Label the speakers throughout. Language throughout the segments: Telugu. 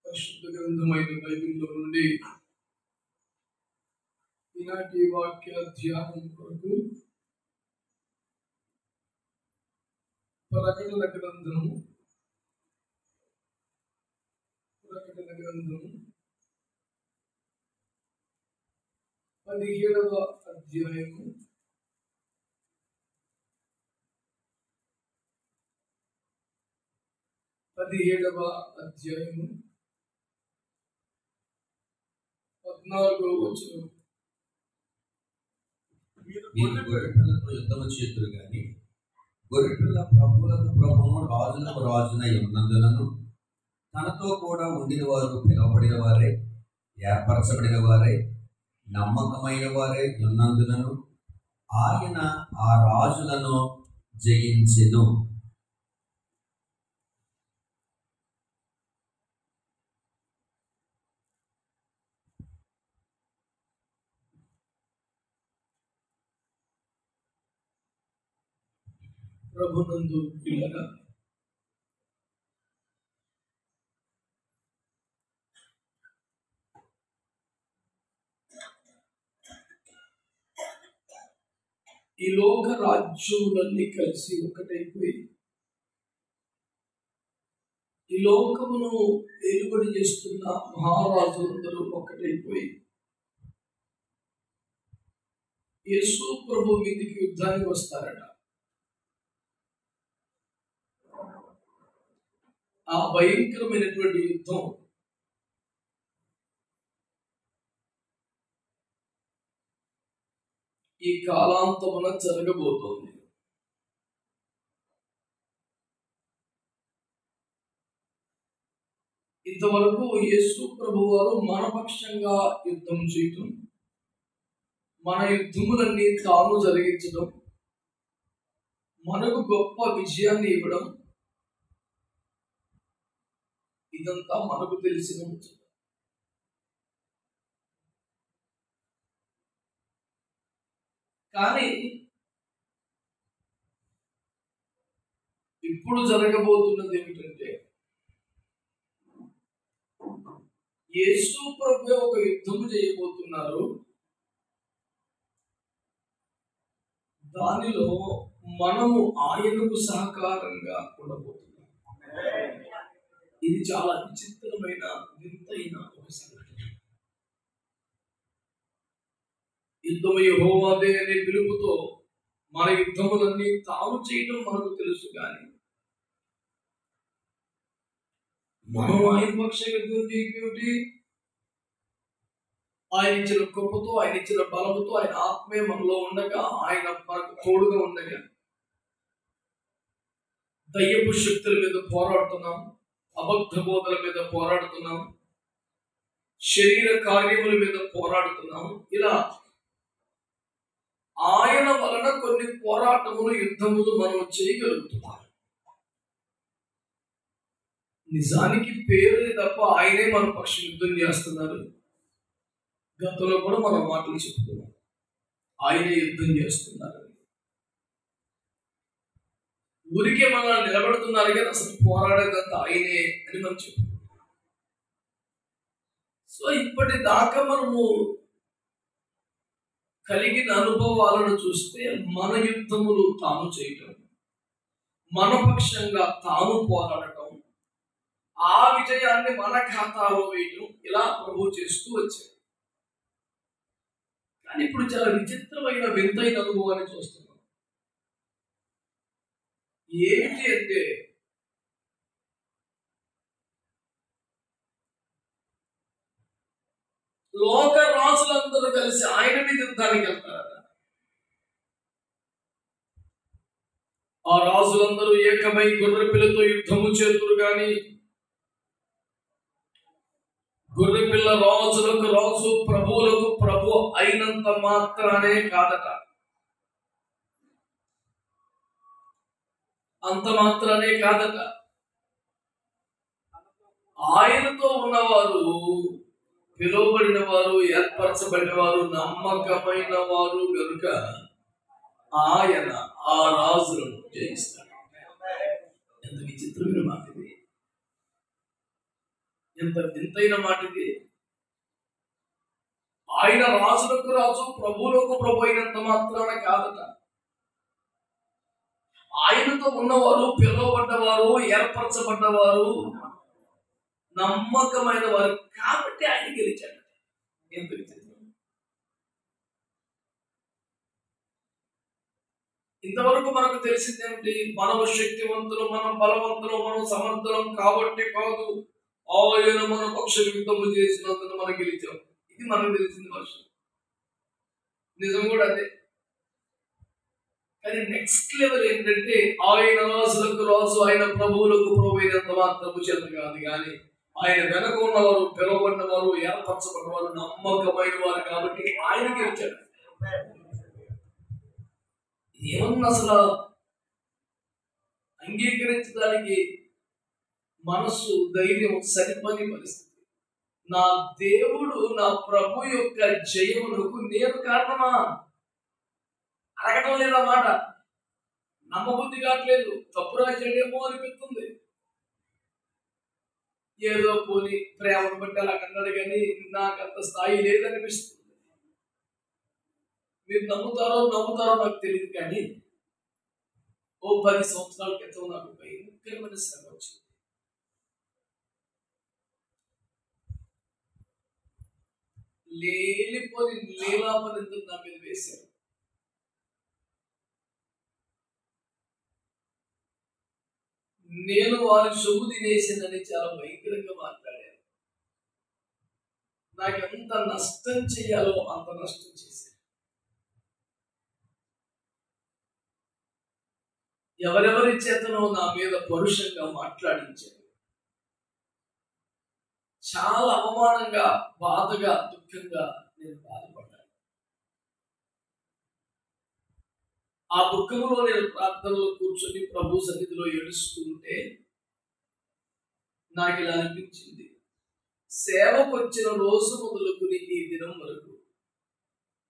Speaker 1: పరిశుద్ధ గ్రంథమైన బైబిల్లో నుండి ఈనాటి వాక్య ధ్యానం కొరకు ప్రకటన గ్రంథము 17వ అధ్యాయము 14వ వచనం.
Speaker 2: మీరు గొర్రెపిల్లతో యుద్ధము చేతురు గాని గొర్రెపిల్ల ప్రభువులకు ప్రభువును రాజులకు రాజునై ఉన్నందునను తనతో కూడా ఉండిన వారు పిలువబడిన వారే, ఏర్పరచబడిన వారే, నమ్మకమైన వారే ఉన్నందునను ఆయన ఆ రాజులను జయించెను.
Speaker 1: ప్రభునందు పిల్లగా ఈ లోక రాజ్యములన్నీ కలిసి ఒకటైపోయి ఈ లోకమును ఏలుబడి చేస్తున్న మహారాజులందరూ ఒకటైపోయి యేసు ప్రభు మీదికి యుద్ధానికి వస్తారట. ఆ భయంకరమైనటువంటి యుద్ధం ఈ కాలాంతమున జరగబోతోంది. ఇంతవరకు యేసు ప్రభువారు మన పక్షంగా యుద్ధం చేయటం, మన యుద్ధములన్నీ తాను జరిగించడం, మనకు గొప్ప విజయాన్ని ఇవ్వడం, ఇదంతా మనకు తెలిసిన ముచ్చట. కానీ ఇప్పుడు జరగబోతున్నది ఏమిటంటే యేసు ప్రభు ఒక యుద్ధం చేయబోతున్నారు. దానిలో మనము ఆయనకు సహకారంగా ఉండబోతున్నాం. ఇది చాలా విచిత్రమైన వింతైన ఒక సంఘటన. యుద్ధము యెహోవాదే అనే పిలుపుతో మన యుద్ధములన్నీ తాను చేయడం మనకు తెలుసు, కానీ మనం ఆయన పక్ష యుద్ధం చేయకేమిటి? ఆయన ఇచ్చిన కృపతో, ఆయన ఇచ్చిన బలముతో, ఆయన ఆత్మే మనలో ఉండగా, ఆయన మనకు తోడుగా ఉండగా దయ్యపు శక్తుల మీద పోరాడుతున్నాం, అబద్ధ బోధల మీద పోరాడుతున్నాం, శరీర కార్యముల మీద పోరాడుతున్నాం. ఇలా ఆయన వలన కొన్ని పోరాటములు, యుద్ధములు మనం చేయగలుగుతున్నాం. నిజానికి పేరు తప్ప ఆయనే మన పక్షం యుద్ధం చేస్తున్నారు. గతంలో కూడా మనం మాటలు చెప్తున్నాం, ఆయనే యుద్ధం చేస్తున్నారు. ఊరికే మనల్ని నిలబడుతున్నారు కానీ అసలు పోరాడేదంతా ఆయనే అని మనం చెప్తున్నాం. సో ఇప్పటిదాకా మనము కలిగిన అనుభవాలను చూస్తే మన యుద్ధములు తాను చేయటం, మన పక్షంగా తాను పోరాడటం, ఆ విజయాన్ని మన ఖాతాలో వేయటం, ఇలా ప్రభు చేస్తూ వచ్చాడు. కానీ ఇప్పుడు చాలా విచిత్రమైన వింతైన అనుభవాన్ని చూస్తున్నాం. ఏంటి అంటే లోక రాజులందరూ కలిసి ఆయన మీద యుద్ధానికి వెళ్తారట. ఆ రాజులందరూ ఏకమై గొర్రెపిల్లతో యుద్ధము చేతురు గాని గొర్రెపిల్ల రాజులకు రాజు, ప్రభువులకు ప్రభు అయినంత మాత్రానే కాదట. అంత మాత్రానే కాదట. ఆయనతో ఉన్నవారు, పిలువబడిన వారు, ఏర్పరచబడిన వారు, నమ్మకమైన వారు గనుక ఆయన ఆ రాజులను జయిస్తాడు. ఎంత విచిత్రమైన మాట ఇది! ఎంత వింతైన మాట ఇది. ఆయన రాజులకు రాజు ప్రభువులకు ప్రభు అయినంత మాత్రాన కాదట. ఆయనతో ఉన్నవారు, పిలువబడ్డవారు, ఏర్పరచబడ్డవారు, నమ్మకమైన వారు కాబట్టి ఆయన గెలిచాడు. ఎంత విచిత్రం. ఇంతవరకు మనకు తెలిసింది ఏమిటి? మనము శక్తివంతులు, మనం బలవంతులు, మనం సమర్థులం కాబట్టి కాదు, ఆయన మన పక్ష యుద్ధము చేసినందుకు మనం గెలిచాం. ఇది మనకు తెలిసింది వర్షం. నిజం కూడా అదే. కానీ నెక్స్ట్ లెవెల్ ఏంటంటే ఆయన రాజులకు రాజు, ఆయన ప్రభువులకు ప్రభు అయినంత మాత్రము చేత కాదు, కానీ ఆయన వెనక ఉన్నవారు, పిలువబడినవారు, ఏర్పరచబడినవారు, నమ్మకమైన వారు కాబట్టి ఆయన గెలిచాడు. ఏమన్నా అసలు అంగీకరించడానికి మనస్సు, ధైర్యం సరిపని పరిస్థితి. నా దేవుడు, నా ప్రభు యొక్క జయమునకు నేను కారణమా? అడగటం లేదా మాట. నమ్మబుద్ధి కావట్లేదు. తప్పు రాశాడేమో అనిపిస్తుంది. ఏదో పోని ప్రేమను బట్టి అలా కన్నాడు, కానీ నాకు అంత స్థాయి లేదనిపిస్తుంది. మీరు నమ్ముతారో నాకు తెలియదు, కానీ ఓ 10 సంవత్సరాల క్రితం నాకు భయంకరమైన శ్రమ వచ్చింది. లేనిపోని లీలాపనిందులు నా మీద వేశారు. నేను వారి సొమ్ము తినేసిందని చాలా భయంకరంగా మాట్లాడాను. నాకు ఎంత నష్టం చేయాలో అంత నష్టం చేశాను. ఎవరెవరి చేతనో నా మీద పరుషంగా మాట్లాడించారు. చాలా అవమానంగా, బాధగా, దుఃఖంగా నేను బాధపడ్డాను. ఆ దుఃఖంలో నేను ప్రార్థనలో కూర్చొని ప్రభు సన్నిధిలో ఏడుస్తుంటే నాకు ఇలా అనిపించింది, సేవకు వచ్చిన రోజు మొదలుకుని ఈ దినం వరకు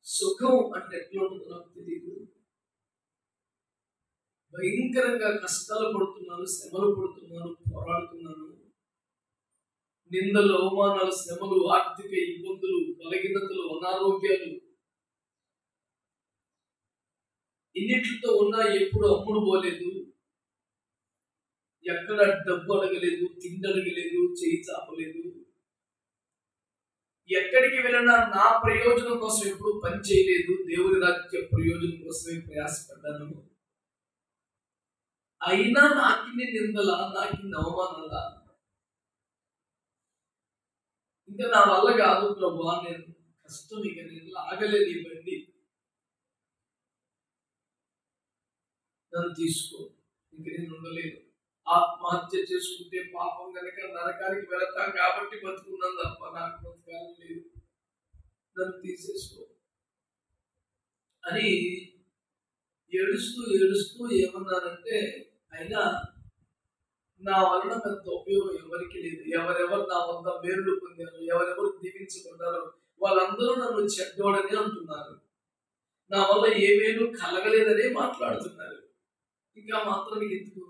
Speaker 1: సుఖం అంటే ఎట్లా ఉంటుందో నాకు తెలియదు. భయంకరంగా కష్టాలు పడుతున్నాను, శ్రమలు పడుతున్నాను, పోరాడుతున్నాను. నిందలు, అవమానాలు, శ్రమలు, ఆర్థిక ఇబ్బందులు, బలహీనతలు, అనారోగ్యాలు, ఇన్నిటితో ఉన్నా ఎప్పుడు అమ్ముడు పోలేదు. ఎక్కడ డబ్బు అడగలేదు, తిండి అడగలేదు, చేయి చాపలేదు. ఎక్కడికి వెళ్ళినా నా ప్రయోజనం కోసం ఎప్పుడు పని చేయలేదు. దేవుని రాజ్య ప్రయోజనం కోసమే ప్రయాసపడ్డాను. అయినా నాకిన్ని నిందల, నాకిన్ని అవమానాల. ఇంకా నా వల్ల కాదు ప్రభువా, నేను కష్టం, ఇక నేను లాగలేదు ఈ బండి, నన్ను తీసుకో, ఇంక నేను ఉండలేదు. ఆత్మహత్య చేసుకుంటే పాపం కనుక నరకానికి వెళతాం కాబట్టి బతుకున్నాను తప్ప నాకు బతకాలం లేదు, నన్ను తీసేసుకో అని ఏడుస్తూ ఏమన్నానంటే, అయినా నా వలన పెద్ద ఉపయోగం ఎవరికి లేదు. ఎవరెవరు నా వద్ద మేలులు పొందారు, ఎవరెవరు దీవించబడ్డారో వాళ్ళందరూ నన్ను చెడ్డోడని అంటున్నారు. నా వల్ల ఏ మేలు కలగలేదనే మాట్లాడుతున్నారు. ఇంకా మాత్రం ఎందుకు?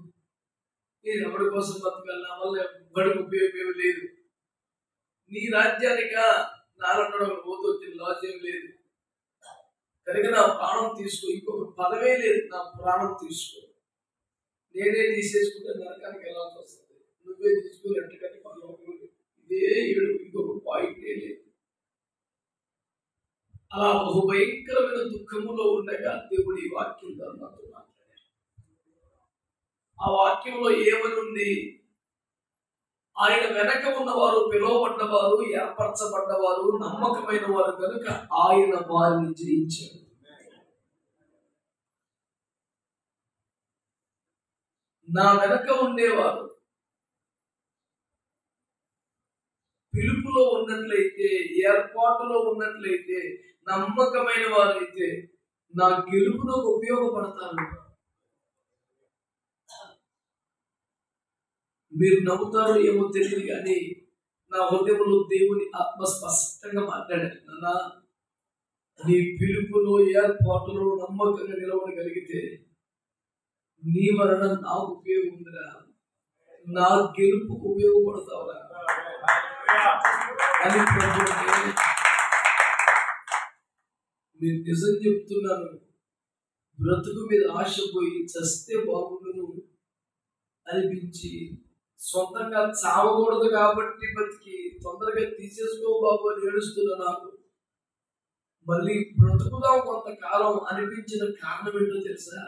Speaker 1: నేను ఎవరి కోసం బతకాలి? నా వల్ల ఎవరికి ఉపయోగం లేదు. నీ రాజ్యానిక నాలంటాడు ఒక పోతొచ్చిన లాజ్ ఏం లేదు కనుక నా ప్రాణం తీసుకో, ఇంకొక పదవే లేదు, నా ప్రాణం తీసుకో. నేనే తీసేసుకుంటే నరకానికి వెళ్ళాల్సి వస్తుంది. నువ్వే తీసుకుని ఎట్టుకట్టి పనులు ఇదే ఏడు, ఇంకొక పాయింటే లేదు. అలా బహు భయంకరమైన దుఃఖములో ఉండగా దేవుడు ఈ వాక్యం నాతో మాట్లాడారు. ఆ వాక్యంలో ఏమని ఉంది? ఆయన వెనక ఉన్నవారు, పిలువబడ్డవారు, ఏర్పరచబడ్డవారు, నమ్మకమైన వారు కనుక ఆయన వారిని జయించారు. నా వెనక ఉండేవారు పిలుపులో ఉన్నట్లయితే, ఏర్పాటులో ఉన్నట్లయితే, నమ్మకమైన వారైతే నా గెలుపులో ఉపయోగపడతారు. మీరు నమ్ముతారో ఏమో తెలియదు, కానీ నా హృదయంలో దేవుని ఆత్మ స్పష్టంగా మాట్లాడారు. నాన్న, నీ పిలుపులో, ఏర్పాటులో నమ్మకంగా నిలవడగలిగితే నీ వలన నాకు ఉపయోగం ఉందిరా, నా గెలుపుకు ఉపయోగపడతావురా. అని ప్రభు అంటే మీరు నిజం చెప్తున్నాను, బ్రతుకు మీద ఆశ పోయి చస్తే బాగుండును అనిపించి సొంతంగా చావకూడదు కాబట్టి బతికి తొందరగా తీసేసుకో బాబు అని ఏడుస్తున్నా నాకు మళ్ళీ బ్రతుకుదాం కొంతకాలం అనిపించిన కారణం ఏంటో తెలుసా?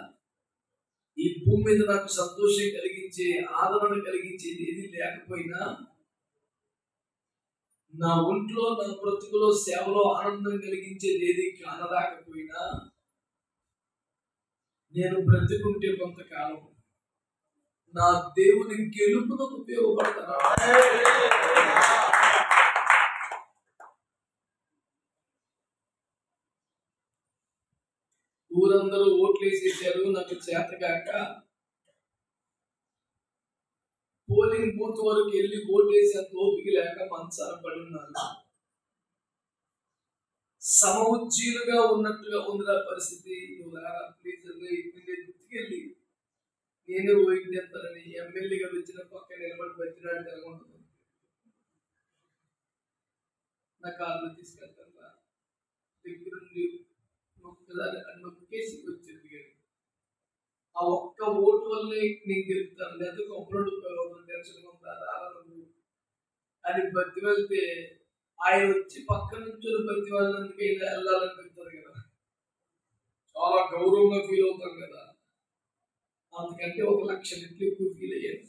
Speaker 1: ఈ భూమి మీద నాకు సంతోషం కలిగించే, ఆదరణ కలిగించేది ఏది లేకపోయినా, నా ఒంట్లో నా బ్రతుకులో సేవలో ఆనందం కలిగించేది ఏది కానరాకపోయినా, నేను బ్రతుకుంటే కొంతకాలం నా దేవుని గెలుపునకు ఉపయోగపడతాను. ఊరందరూ ఓట్లు వేసేసారు, నాకు చేతగాక పోలింగ్ బూత్ వరకు వెళ్ళి ఓటేసేంత ఓపిక లేక మంచాన పడి ఉన్నాను. సమఉజ్జీలుగా ఉన్నట్టుగా ఉంది నా పరిస్థితి. నువ్వు రారా ప్లీజ్ గుర్తుకెళ్ళి నేనే ఓయిస్తానని ఎమ్మెల్యేగా వచ్చిన పక్క నిలబడి బతినాడు తెలగొంటుంది. నా కార్లో తీసుకెళ్తాను దగ్గరుండి ఒక్కసారి నొక్కేసి వచ్చింది. ఆ ఒక్క ఓటు వల్లే నేను గెలుపుతాను, లేదా కొబ్బరి టెన్షన్ ఉందా అని బతి వెళ్తే ఆయన వచ్చి పక్క నుంచి బతి వాళ్ళందుకైనా వెళ్ళాలని పెడతారు కదా, చాలా గౌరవంగా ఫీల్ అవుతాం కదా. అందుకంటే 1,00,000 రెట్లు ఎక్కువ ఫీల్ అయ్యాను.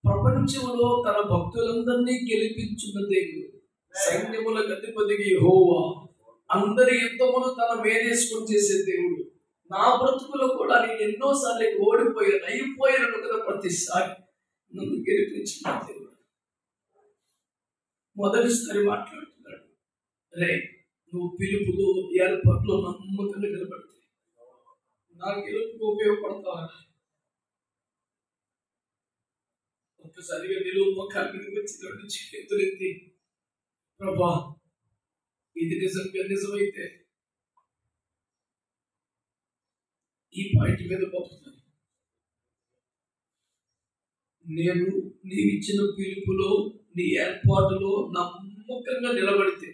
Speaker 1: ప్రపంచంలో తన భక్తులందరినీ గెలిపించున్న దేవుడు, సైన్యములకు అధిపతిగా యెహోవా, అందరి యుద్ధములు తన మేనేసుకొని చేసే దేవుడు. నా బ్రతుకులో కూడా నేను ఎన్నోసార్లు ఓడిపోయాను, అయిపోయాను కదా, ప్రతిసారి నన్ను గెలిపించిన దేవుడు. మొదటిసారి మాట్లాడుతున్నాడు, రే నువ్వు పిలుపులో ఏర్పాట్లో నమ్మకంగా నిలబడితే నా గెలుపుకు ఉపయోగపడతావా? ఒక్కసారిగా నిలువు మొక్కల మీదకి వచ్చి రెండు చేతులెత్తి, ప్రభా ఇది నిజంగా నిజమైతే ఈ పాయింట్ మీద పంపుతాను. నేను నీవిచ్చిన పిలుపులో నీ ఏర్పాటులో నమ్మకంగా నిలబడితే,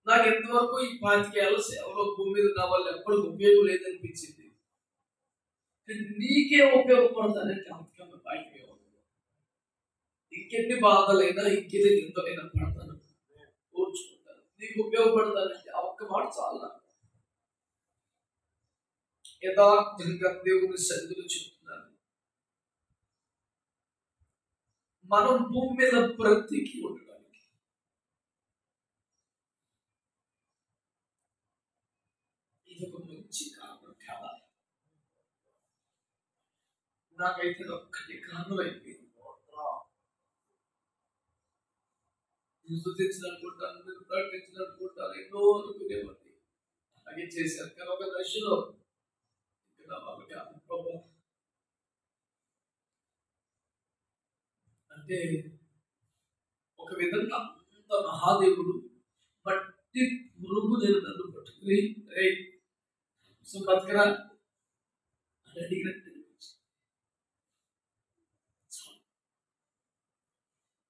Speaker 1: నాకు ఎంతవరకు ఈ 25 ఏళ్ల సేవలో భూమి మీద నా వల్ల ఎప్పటికి ఉపయోగం లేదనిపించింది. నీకే ఉపయోగపడతానంటే అంతకన్నా బయటకే ఉంటుంది. ఇంకెన్ని బాధలైనా ఇంకెన్ని నిందలైనా పడతాను, ఓర్చుకుంటాను, నీకు ఉపయోగపడతానంటే ఆ ఒక్క మాట చాలా యథార్థంగా దేవుని సన్నిధిలో చెప్తున్నాను. మనం భూమి మీద బ్రతికి ఉండడానికి ఇది ఒక మంచి కారణం కాదా? నాకైతే ఒక్కటి కారణం అయిపోయింది. స్తుతించాలనుకుంటాను, మీరు ప్రకటించాలనుకుంటాను, ఎన్నో అనుకునేవాడిని, అలాగే చేశారు. కానీ ఒక దశలో అంటే ఒక విధంగా అంత మహాదేవుడు బట్టి పురుగు నేను నన్ను పట్టుకుని బతకరా అని అడిగినట్టు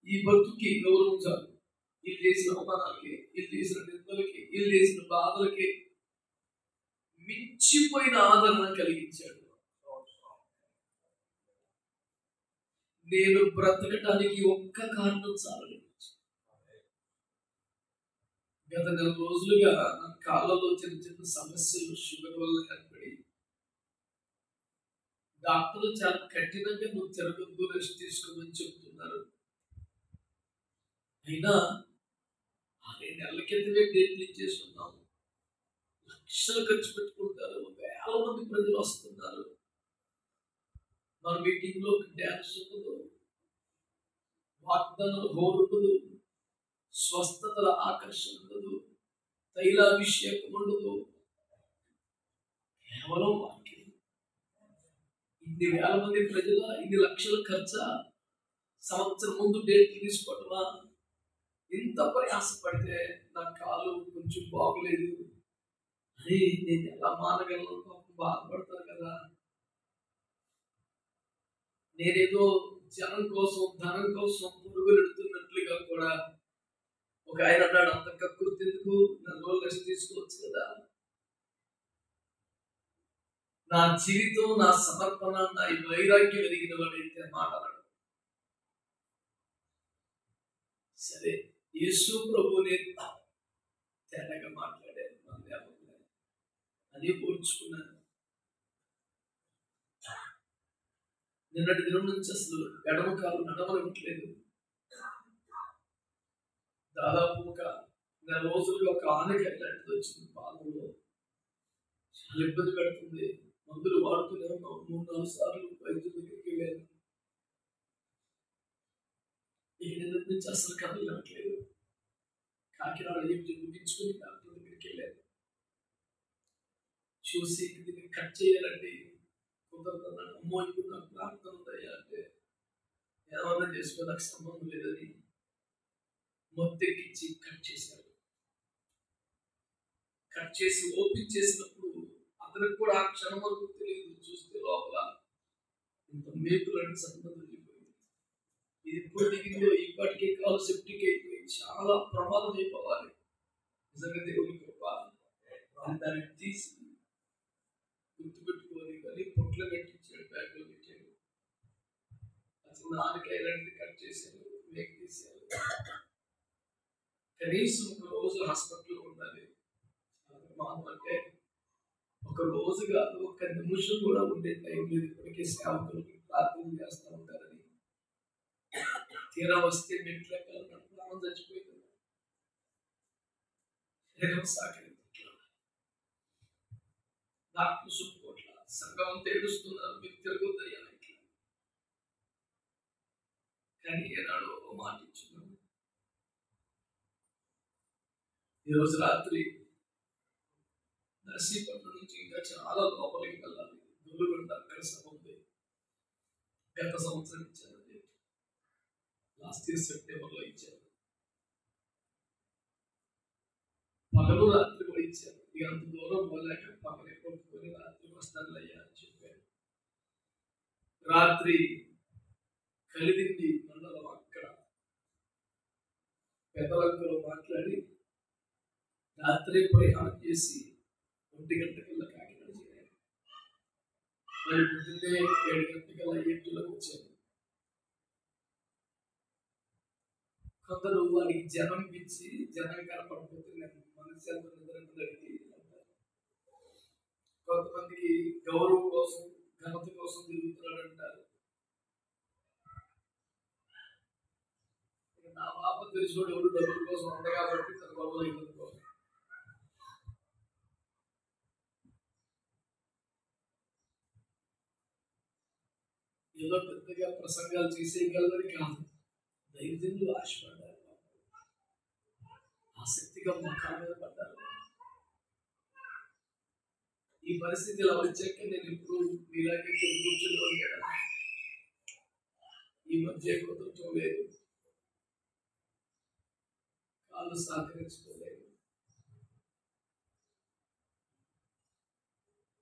Speaker 1: ఈ బతుకి గౌరవం చాలు. వీళ్ళు చేసిన అవమానాలకి, వీళ్ళు చేసిన నిందలకి, వీళ్ళు చేసిన బాధలకి మించిపోయిన ఆదరణ కలిగించాడు. నేను బ్రతకటానికి ఒక్క కారణం చాలు. గత 4 రోజులుగా నా కాళ్ళలో చిన్న చిన్న సమస్యలు షుగర్ వల్ల ఏర్పడి, డాక్టర్లు చాలా కఠినంగా నువ్వు తిరగద్దు, రెస్ట్ తీసుకోమని చెప్తున్నారు. అయినా 6 నెలల క్రితమే డేట్లు ఇచ్చేస్తున్నాము. లక్షలు ఖర్చు పెట్టుకుంటారు, వేల మంది ప్రజలు వస్తున్నారు. మన మీటింగ్ లో డ్యాన్స్ ఉండదు, వాగ్దానాలు హోరు ఉండదు, స్వస్థతల ఆకర్షణ ఉండదు, తైలాభిషేకం ఉండదు, కేవలం వాక్యం. ఇన్ని వేల మంది ప్రజల, ఇన్ని లక్షల ఖర్చా, సంవత్సరం ముందు డేట్లు తీసుకోవటమా? ఇంత ప్రయాసపడితే నా కాలు కొంచెం బాగులేదు అని నేను ఎలా మానగలను? బాధపడతాను కదా. నేనేదో జనం కోసం ధనం కోసం పురుగులెడుతున్నట్లుగా కూడా ఒక ఆయన అన్నాడు, అంత కకృతి ఎందుకు, 4 రోజులు రెస్ట్ తీసుకోవచ్చు కదా. నా జీవితం, నా సమర్పణ, నా వైరాగ్యం ఎదిగిన వాడైతే మాట్లాడు. సరే, యేసు ప్రభువుని తేటగా మాట్లాడారు, అది పోల్చుకున్నాను. నిన్నటి దినం నుంచి అసలు ఎడమ కాలు నడవనివ్వట్లేదు. దాదాపు ఒక 4 రోజులుగా ఒక ఆనకాయ లాంటిది వచ్చింది పాదంలో. చాలా ఇబ్బంది పెడుతుంది. మందులు వాడుతూనే ఉన్నాం. 3-4 సార్లు వైద్యుల దగ్గరికి వెళ్ళాను. ఇక నిన్నటి నుంచి అసలు కదలట్లేదు. కాకినాడ ముగించుకుని డాక్టర్ దగ్గరికి వెళ్ళాను. చూసి దీన్ని కట్ చేయాలండి, కుదరదన్నాడు. అమ్మో, ఇప్పుడు నాకు ప్రార్థన ఉందయ్యా అంటే, ఏమన్నా చేసుకో, నాకు సంబంధం లేదని మొత్తెక్కించి కట్ చేశారు. కట్ చేసి ఓపెన్ చేసినప్పుడు అతనికి కూడా ఆ క్షణం వరకు తెలియదు. చూస్తే లోపల ఇంత మేకులని సంబంధం వెళ్ళిపోయింది. ఇది ఎప్పుడు దిగిందో ఇప్పటికే కాలు సెప్టిక్ అయిపోయి చాలా ప్రమాదం అయిపోవాలి. నిజంగా దేవుని కృప. దాన్ని తీసి గుర్తుపెట్టుకొని కానీ పొట్లు కట్టించాడు, బ్యాగ్లో పెట్టాడు. అసలు ఆనకాయలాంటిది కట్ చేశాడు, మేక్ తీశాడు. కనీసం ఒక రోజు హాస్పిటల్లో ఉండాలి. అంటే ఒక రోజు కాదు, ఒక నిమిషం కూడా ఉండే టైం లేదు. ఇప్పటికే సేవకులకి ప్రార్థన చేస్తూ ఉంటారని. తీరా వస్తే మెట్ల ప్రాణం చచ్చిపోయింది. డాక్టర్ చెప్పుకోట్ల, సంఘం అంతా ఏడుస్తున్నారు, మీరు తిరగొద్దయ్యా. కానీ ఏనాడు ఓ మాట ఇచ్చున్నాను. ఈరోజు రాత్రి నర్సీపట్నం నుంచి ఇంకా చాలా లోపలికి వెళ్ళాలి. గురుగొండ అక్కడ సభ ఉంది. గత సంవత్సరం ఇచ్చారు, లాస్ట్ ఇయర్ సెప్టెంబర్లో ఇచ్చారు. పగలు రాత్రి కూడా ఇచ్చారు. ఇక అంత దూరం పోలేక పగలే కొట్టుకొని రాత్రి వస్తాను అయ్యా అని చెప్పారు. రాత్రి కలిదిండి మండలం అక్కడ పెద్దలంకలో మాట్లాడి రాత్రి ప్రయాణం చేసి 1 గంటకల్లా కాకినాడ చేరారు. మరి పొద్దున్నే 7 గంటకల్లా ఏటులకు వచ్చారు. కొందరు వారికి జనం పిచ్చి, జనం కనపడిపోతున్నాను మనసు నిద్రకి. కొంతమందికి గౌరవం కోసం, ఘనత కోసం తిరుగుతున్నాడు అంటారు. నా పాప తెలిసినోడు ఎవరు డబ్బుల కోసం ఉంది కాబట్టి తన గొడవలు ఇవ్వదు కోసం. ఏదో పెద్దగా ప్రసంగాలు చేసేయగలదని కాదు, దైవజనులు ఆశపడ్డారు, ఆసక్తిగా ముఖాల మీద పడ్డారు. ఈ పరిస్థితి ఇలా వచ్చాక నేను ఇప్పుడు మీలాగే కూర్చున్నాను కదా. ఈ మధ్య కుదరటం లేదు, కాళ్ళు సహకరించుకోలేదు.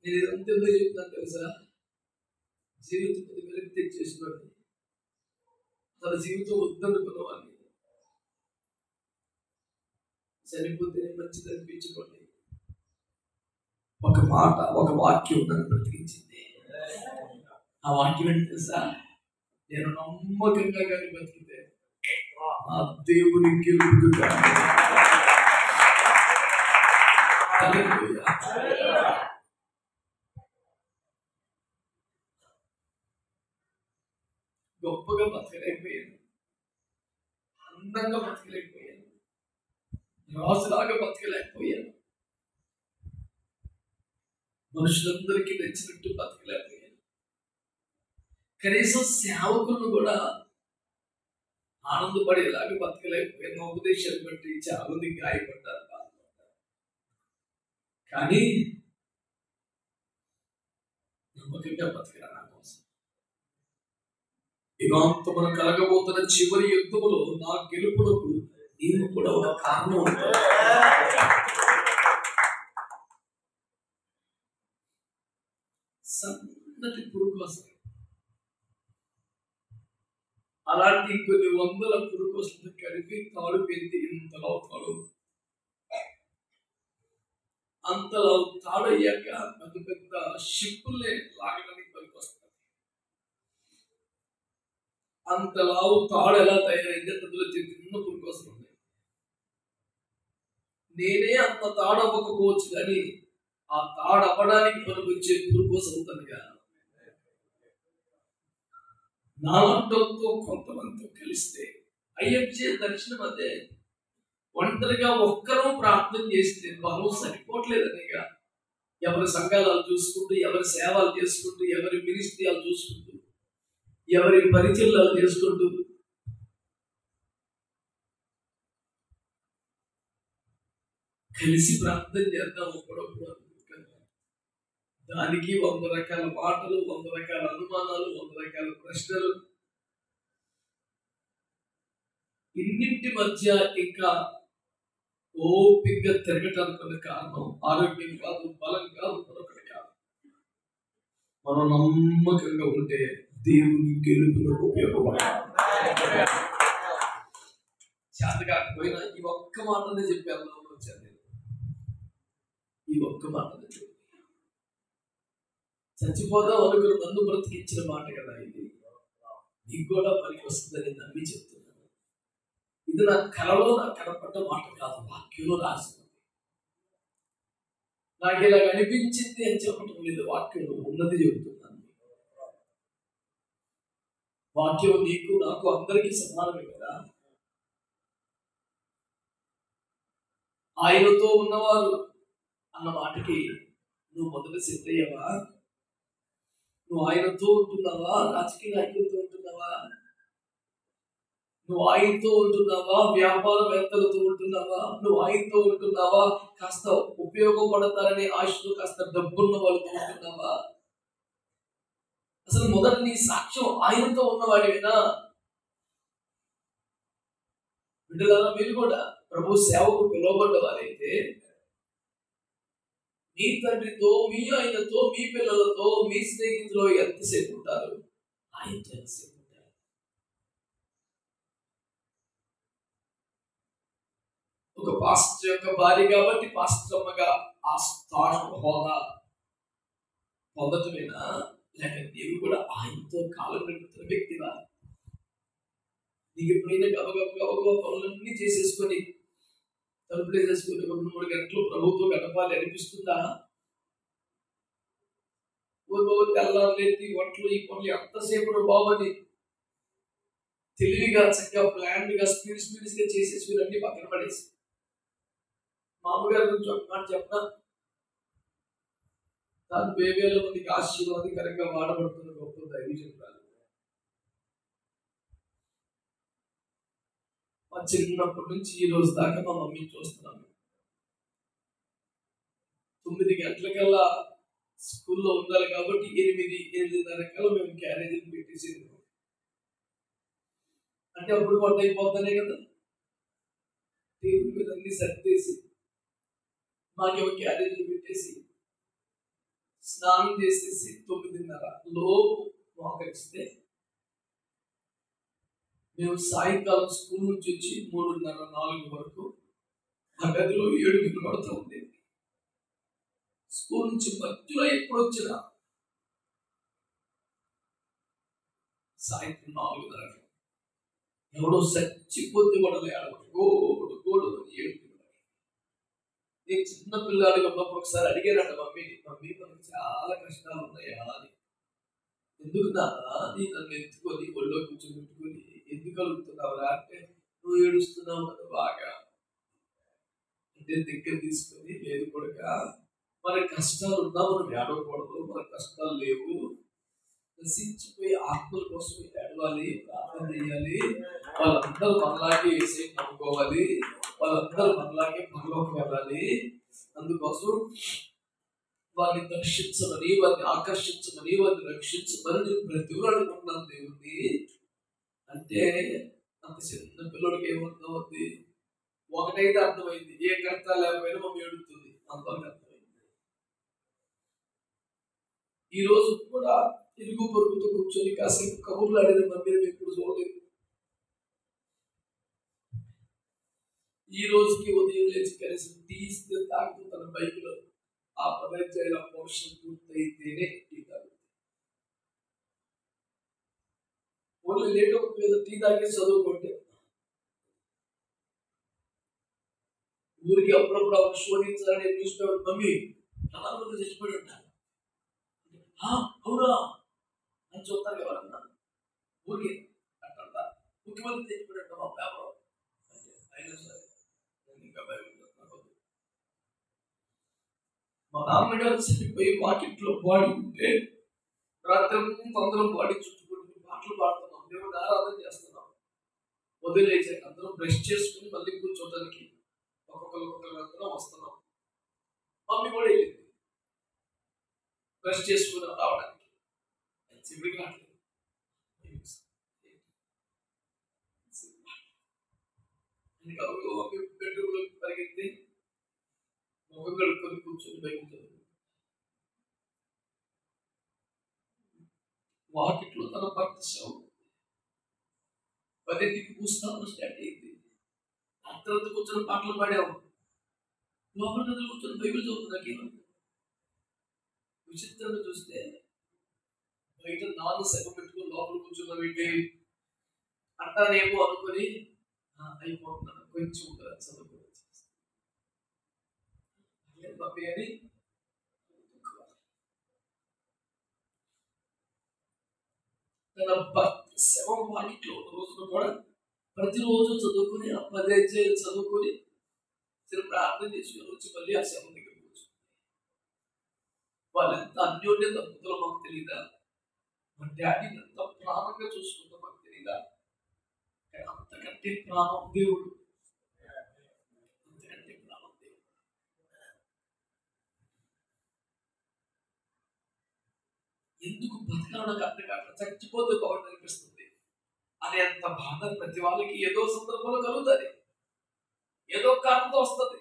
Speaker 1: నేను ఇదంతా ఎందుకు చెప్తాను తెలుసా? జీవితం మీద వెలికి తెచ్చేసినట్టు తన జీవితం వద్దనుకున్నవాడిని చనిపోతే మంచిది అనిపించుకోండి. ఒక మాట, ఒక వాక్యం నన్ను బ్రతికించింది. ఆ వాక్యం ఏంటి తెలుసా? నేను నమ్మకంగా కానీ బతికితే ఆ దేవుని గెలుపుగా గొప్పగా బతకలేకపోయాను, అందంగా బతకలేకపోయాను, రాజులాగా బతకలేకపోయాను, మనుషులందరికీ నచ్చినట్టు బతకలేకపోయాను. కనీసం సేవకులను కూడా ఆనందపడేలాగా బతకలేకపోయాను. ఉపదేశాలు బట్టి చాలా మంది గాయపడ్డారు, బాధపడ్డారు. కానీ నమ్మకంగా బతకరా నా కోసం. యుగాంతమున కలగబోతున్న చివరి యుద్ధములో నా గెలుపులకు నీవు కూడా ఒక కారణం ఉంటావు. సన్నటి పురుగు కోసం అలాంటి కొన్ని వందల పురుకోసలు కలిపి తాడు పెట్టి ఇంతలో తాడు, అంతలో తాడయ్యాక పెద్ద పెద్ద షిప్పుల్ని లాగడానికి పనికొస్తుంది. అంతలావు తాడు ఎలా తయారైంది, అందులో చిన్న పురుకోసలు ఉన్నాయి. నేనే అంత తాడు అవ్వకపోవచ్చు కానీ ఆ తాడు అవ్వడానికి పనికొచ్చే పురుకోసం అవుతానుగా. నాలంటంతో కొంతమందితో కలిస్తే అయ్యే దర్శనం అదే. ఒంటరిగా ఒక్కరూ ప్రార్థన చేస్తే బలం సరిపోవట్లేదనిగా. ఎవరి సంఘాలు చూసుకుంటూ, ఎవరి సేవలు చేసుకుంటూ, ఎవరి మినిస్ట్రీలు చూసుకుంటూ, ఎవరి పరిచర్యలు చేసుకుంటూ కలిసి ప్రార్థన చేద్దాం. ఒకడొకడు దానికి 100 రకాల మాటలు, 100 రకాల అనుమానాలు, 100 రకాల ప్రశ్నలు. ఇన్నింటి మధ్య ఇంకా ఓపికగా తిరగటానికి కారణం ఆరోగ్యం కాదు, బలం కాదు, మరొకటి కాదు. మనం నమ్మకంగా ఉంటే దేవుని గెలుపులకు ఉపయోగపడాలి. చేత కాకపోయినా ఈ ఒక్క మాటనే చెప్పాను. వచ్చాను నేను ఈ ఒక్క మాటనే చెప్పి చచ్చిపోదాం అనుకున్న నన్ను బ్రతికించిన మాట కదా ఇది. నీకు కూడా పనికి వస్తుందని నమ్మి చెప్తున్నాను. ఇది నా కలలో నాకు కనపడ్డ మాట కాదు, వాక్యంలో రాసింది. నాకు ఇలా అనిపించింది అని చెప్పటం లేదు, వాక్యంలో ఉన్నది చెబుతున్నాను. వాక్యం నీకు నాకు అందరికీ సమానమే కదా. ఆయనతో ఉన్నవారు అన్న మాటకి నువ్వు మొదట సిద్ధయ్యవా? నువ్వు ఆయనతో ఉంటున్నావా? రాజకీయ నాయకులతో ఉంటున్నావా? నువ్వు ఆయనతో ఉంటున్నావా? వ్యాపారవేత్తలతో ఉంటున్నావా? నువ్వు ఆయనతో ఉంటున్నావా? కాస్త ఉపయోగపడతారని ఆశతో కాస్త డబ్బున్న వాళ్ళతో ఉంటున్నావా? అసలు మొదట నీ సాక్ష్యం ఆయనతో ఉన్నవాడివేనా? బిడ్డలారా, మీరు కూడా ప్రభు సేవకు పిలువబడ్డ వారైతే మీ తండ్రితో, మీ ఆయనతో, మీ పిల్లలతో, మీ స్నేహితులు ఎంతసేపు ఉంటారు? ఆయనతో ఎంతసేపు ఉంటారు? ఒక పాస్టర్ యొక్క భార్య కాబట్టి పాస్టర్ అమ్మగా ఆ స్థానం హోదా పొందటమేనా? లేక నీవు కూడా ఆయనతో కాలం గడుపుతున్న వ్యక్తివా? నీకు ఎప్పుడైనా గబగబ పనులన్నీ చేసేసుకొని తలుపులు వేసేసుకొని 2-3 గంటలు ప్రభుత్వం గడపాలి అనిపిస్తుందా? తెల్లారి వంటలు ఈ పనులు ఎంతసేపు బాగుని తెలివిగా చక్కగా ప్లాన్ గా స్పీడ్స్ గా చేసేసుకుని అన్ని పక్కన పడేసి మామగారి గురించి ఒక మాట చెప్పిన తాను 10,000 మందికి ఆశీర్వాదకరంగా వాడబడుతున్న గొప్ప దైవజనురాలు. మా చిన్నప్పటి నుంచి ఈ రోజు దాకా మా మమ్మీని చూస్తున్నాను. 9 గంటలకల్లా స్కూల్లో ఉండాలి కాబట్టి 8-8:30 కల్లా మేము క్యారేజీలు పెట్టేసి, అంటే అప్పుడు వంట అయిపోతానే కదా. టేబుల్ మీద అన్ని సర్దేసి మాకేమో క్యారేజీలు పెట్టేసి స్నానం చేసేసి 9:30 లోపు మోకరిస్తే మేము సాయంకాలం స్కూల్ నుంచి వచ్చి 3:30-4 వరకు ఆ గదిలో 7 పడుతూ ఉండేది. స్కూల్ నుంచి మధ్యలో ఎప్పుడు వచ్చినా సాయంత్రం 4:30 ఎవడో చచ్చిపోతే కూడా గోడు అని ఏడుతున్నాడు. నేను చిన్న పిల్లాడిగా ఉన్నప్పుడు ఒకసారి అడిగానంట మమ్మీ మనకు చాలా కష్టాలు ఉన్నాయా అని. ఎందుకు నాన్న నీ నన్ను ఎత్తుకొని ఒళ్ళో కూర్చోబెట్టుకొని ఎందుకు అడుగుతున్నావురా అంటే, నువ్వు ఏడుస్తున్నావు కదా బాగా అంటే దగ్గర తీసుకొని, లేదు కొడుక మన కష్టాలు ఉన్నా మనం ఏడవకూడదు, మన కష్టాలు లేవు, నశించిపోయి ఆత్మల కోసం ఏడవాలి, ప్రార్థన చేయాలి, వాళ్ళందరూ మనలాగే వేసే నమ్ముకోవాలి, వాళ్ళందరూ మనలాగే పరలోకి వెళ్ళాలి, అందుకోసం వారిని దర్శించమని, వారిని ఆకర్షించమని, వారిని రక్షించమని నేను బ్రతిమలాడుకుంటున్నాను దేవుణ్ణి అంటే, అంత చిన్న పిల్లడికి ఏమర్థం అవుతుంది? ఒకటైతే అర్థమైంది, ఏ కష్టాలు లేకపోయినా మమ్మీ ఏడుతుంది, అంతవరకు అర్థమైంది. ఈ రోజు కూడా ఇరుగు పొరుగుతో కూర్చొని కాసేపు కబుర్లు ఆడేది మమ్మీని ఎప్పుడు చూడలేదు. ఈ రోజుకి ఉదయం లేచి కనీసం టీ ఇస్తే తాగుతూ తన బైక్లో ఆ పదార్థాల పోషణ పూర్తయితేనే టీ తాగుతుంది. ఓన్లీ లేట్ అవుతుంది టీ తాగి చదువుకుంటే ఊరికి అప్పుడప్పుడు అప్పుడు శోధించాలని న్యూస్ పేపర్ మమ్మీ ప్రధానమంత్రి చచ్చిపోయి ఉంటారు అవునా అని చూస్తారు ఎవరన్నా ఊరికి అంటారా ముఖ్యమంత్రి చచ్చిపోయి ఉంటాం ఆ పేపర్ అయినా సరే ఇంకా మా నాన్నగారు చనిపోయి వాకిట్లో బాడీ ఉంటే రాత్రి అందరం బాడీ చుట్టుకుంటూ పాటలు పాడుతున్నాం, దేవుడు ఆరాధన చేస్తున్నాం. వదిలేసాక అందరం బ్రష్ చేసుకుని మళ్ళీ కూర్చోడానికి ఒక్కొక్కరు వెళ్తున్నాం వస్తున్నాం. మమ్మీ కూడా వెళ్ళింది బ్రష్ చేసుకుని రావడానికి. చివరికి రావట్లేదు. బెడ్రూమ్లోకి పరిగెత్తి ముఖం కడుక్కొని కూర్చొని బయట వాకిట్లో తన భర్త శవం 10కి పూస్తాను స్టార్ట్ అయింది. అర్థంతో కూర్చొని పాటలు పాడాము. లోపల గదిలో కూర్చొని బైబిల్ చదువుతున్నాకేమన్నా విచిత్రంగా చూస్తే బయట 4 సగం పెట్టుకుని లోపల కూర్చున్న వీటి అంటానేమో అనుకుని అయిపోతున్నాను కొంచెం చదువుకోవచ్చు అని తన భర్త శవం వాకిట్లో ఉన్న రోజున కూడా ప్రతిరోజు చదువుకుని ఆ 10 అధ్యాయాలు చదువుకొని ప్రార్థన చేసుకుని వచ్చి మళ్ళీ ఆ శవం దగ్గర కూర్చుంది. వాళ్ళు ఎంత అన్యోన్య దంపతులు మాకు తెలియదా, మా డాడీని ఎంత ప్రాణంగా చూసుకుంటా మాకు తెలియదా. అంతకంటే ప్రాణం దేవుడు, అంతకంటే ప్రాణం దేవుడు. ఎందుకు బతకాలో నాకు అర్థం కావట్లేదు, చచ్చిపోతే బాగుంది అనిపిస్తుంది అని అంత బాధ ప్రతి వాళ్ళకి ఏదో సందర్భంలో కలుగుతుంది, ఏదో కారణంతో వస్తుంది.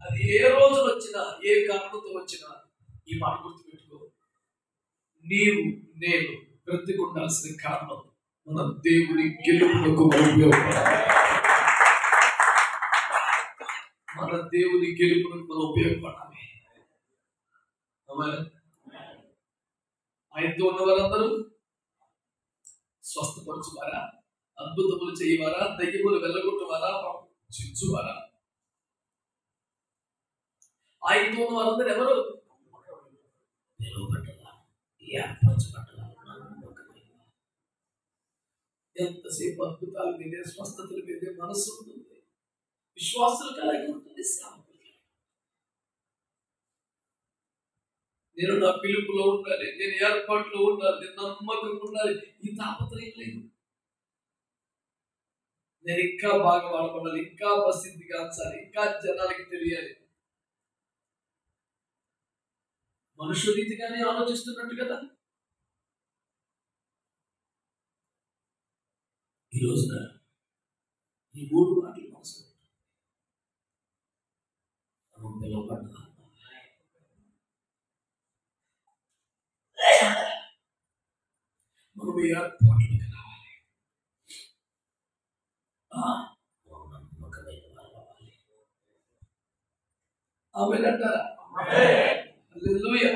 Speaker 1: అది ఏ రోజున వచ్చినా ఏ కారణంతో వచ్చినా ఈ మాట గుర్తుపెట్టుకో, నీవు నేను బ్రతికుండాల్సిన కారణం మన దేవుని గెలుపునకు ఉపయోగపడాలి. మన దేవుని గెలుపునకు మనం ఉపయోగపడాలి. ఆయనతో ఉన్న వారందరూ స్వస్థపరచువారా, అద్భుతములు చేయవారా, దయ్యములు వెళ్ళగొట్టువారా, చించువారా. ఆయనతో ఉన్న వారందరూ ఎవరు? ఎంతసేపు అద్భుతాల మీదే స్వస్థతల మీదే మనస్సు ఉంటుంది. విశ్వాసులు కలిగి ఉంటుంది, సేవకులు. నేను నా పిలుపులో ఉండాలి, నేను ఏర్పాట్లో ఉండాలి, నేను నమ్మకం ఉండాలి, ఈ తాపత్రయం లేదు. నేను ఇంకా బాగా వాడబడాలి, ఇంకా ప్రసిద్ధి కాల్చాలి, ఇంకా జనాలకి తెలియాలి. మనుషు రీతిగానే ఆలోచిస్తున్నట్టు కదా. ఈ రోజున ఈ 3 మాటలు మనసు మనం పిలువబడ్డా మనం ఏర్పాట్లోకి రావాలి. నమ్మకమైన వారు అవ్వాలి. ఆమేనంటారా? హల్లెలూయా.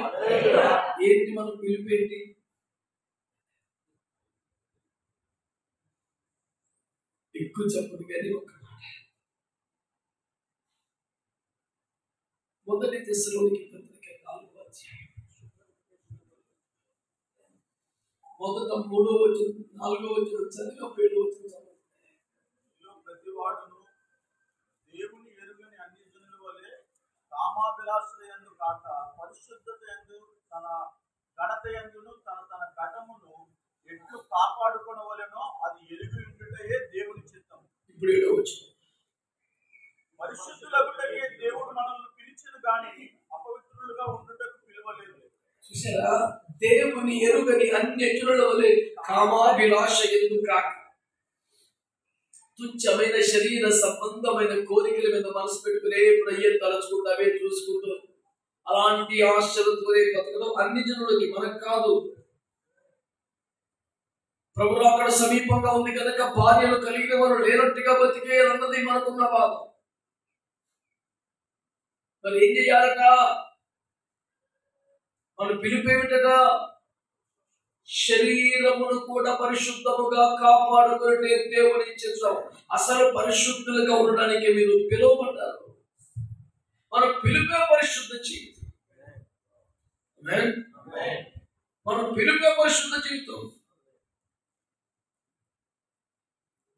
Speaker 1: ఏంటి మన పిలుపు ఏంటి? ఎక్కువ చెప్పదు కానీ ఒక మాట. మొదటి తెస్సలోనికీ పత్రిక 4వ అధ్యాయం మొదట 3వ వచనం 4వ వచనం చదివి 7వ వచనం చదవండి.
Speaker 3: ప్రతి వాడును దేవుని ఎరుగని అన్ని జనుల వలె కామాభిలాషుల యందు కాక పరిశుద్ధత యందు తన ఘనత యందును తన తన ఘటమును ఎట్లు కాపాడుకొనవలెనో అది ఎరుగు ఉండుటయే దేవుని చిత్తం.
Speaker 1: ఇప్పుడు 7వ వచనం.
Speaker 3: పరిశుద్ధులగుటకే దేవుడు మనల్ని పిలిచెను గాని అపవిత్రులుగా ఉండుటకు పిలువలేదు.
Speaker 1: చూసారా? దేవుని ఎరుగని అన్యజనుల వలె కామాభిలాష యందు కాక తుచ్చమైన శరీర సంబంధమైన కోరికల మీద మనసు పెట్టుకునే ప్రయ్యం తలచుకుంటావే చూసుకుంటూ అలాంటి ఆశలతోనే బతకడం అన్ని జనులకి, మనకు కాదు. ప్రభు రాకడ సమీపంగా ఉంది కనుక భార్యలు కలిగిన వారు లేనట్టుగా బతికేయాలన్నది మనకున్న బాధ. మరి ఏం చేయాలట? మన పిలుపు ఏమిటట? శరీరమును కూడా పరిశుద్ధముగా కాపాడుకునే దేవుని ఇచ్చేసాం. అసలు పరిశుద్ధులుగా ఉండడానికి మీరు పిలువబడ్డారు. మన పిలుపే పరిశుద్ధ జీవితం. మన పిలుపే పరిశుద్ధ జీవితం.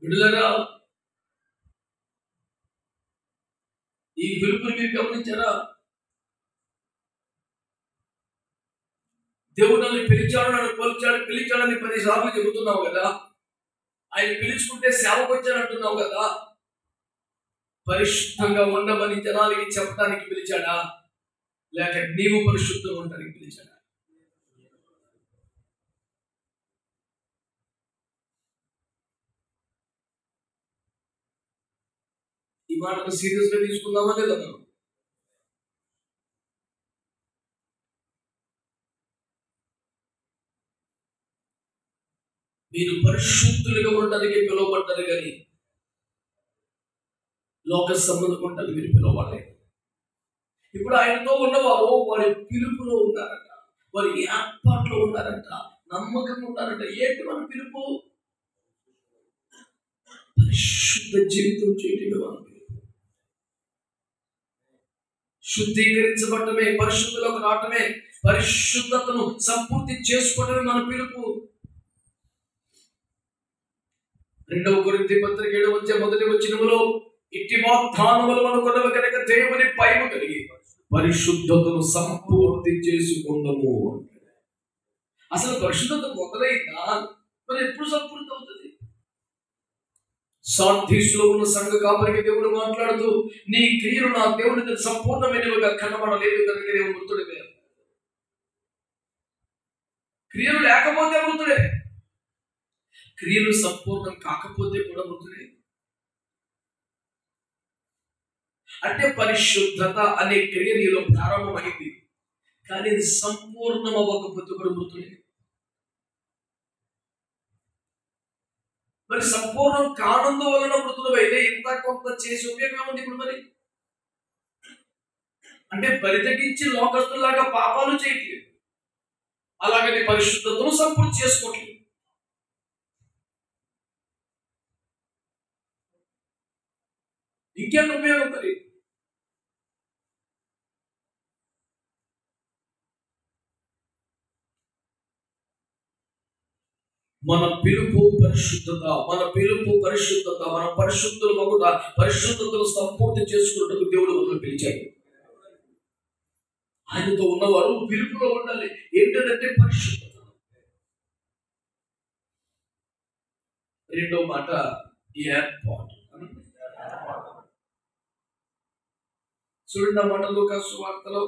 Speaker 1: విడుదలరా, ఈ పిలుపుని మీరు గమనించారా? దేవుడు నన్ను పిలిచాడు, నన్ను పిలిచాడని 10 సార్లు చెబుతున్నావు కదా. ఆయన పిలుచుకుంటే సేవకు వచ్చానంటున్నావు కదా. పరిశుద్ధంగా ఉండమని జనాలకి చెప్పడానికి పిలిచాడా, లేక నీవు పరిశుద్ధంగా ఉండడానికి పిలిచాడా? ఈ మాటను సీరియస్ గా తీసుకుందామా లేదా? మనం మీరు పరిశుద్ధులుగా ఉండడానికి పిలువబడ్డారు కానీ లోక సంబంధం ఉండడానికి మీరు పిలువబడలేదు. ఇప్పుడు ఆయనతో ఉన్నవారు వారి పిలుపులో ఉన్నారట, వారి ఏర్పాట్లో ఉన్నారట, నమ్మకంగా ఉన్నారట. ఏంటి మన పిలుపు? పరిశుద్ధ జీవితం చేయటమే మన పిలుపు. శుద్ధీకరించబడటమే, పరిశుద్ధులకు రావటమే, పరిశుద్ధతను సంపూర్తి చేసుకోవటమే మన పిలుపు. 2 కొరింథీ పత్రిక 7:1 ఇట్టి వాగ్దానములు మనకున్నవి కనుక దేవుని భయము కలిగి పరిశుద్ధతను సంపూర్తి చేసుకుందాము. అసలు పరిశుద్ధత మొదలైందా? మరి ఎప్పుడు సంపూర్తి అవుతుంది? సార్థీసులో ఉన్న సంఘ కాపరికి దేవుడు మాట్లాడుతూ, నీ క్రియలు నా దేవునికి సంపూర్ణమైనవిగా కనబడలేదు కనుక నేను మృతుడివే. క్రియలు లేకపోతే మృతుడే, క్రియలు సంపూర్ణం కాకపోతే కూడా మృతుడే. అంటే పరిశుద్ధత అనే క్రియ నీలో ప్రారంభమైంది, కానీ ఇది సంపూర్ణం అవ్వకపోతే కూడా మృతుడే. మరి సంపూర్ణం కానందువలన మృతుడు అయితే ఇంత కొంత చేసి ఉపయోగం ఉంది. ఇప్పుడు మరి అంటే బరితెగించి లోకస్తులాగా పాపాలు చేయట్లేదు, అలాగని పరిశుద్ధతను సంపూర్తి చేసుకోవట్లేదు. ఇంకేంత ఉపయోగం మరి? మన పిలుపు పరిశుద్ధత, మన పిలుపు పరిశుద్ధత, మన పరిశుద్ధులు మగుట, పరిశుద్ధతను సంపూర్తి చేసుకున్నట్టుకు దేవుడు మనల్ని పిలిచాడు. ఆయనతో ఉన్నవారు పిలుపులో ఉండాలి. ఏంటంటే పరిశుద్ధత. రెండో మాట ఏర్పాటు. చూడండి ఆ మాట లూకా సువార్తలో,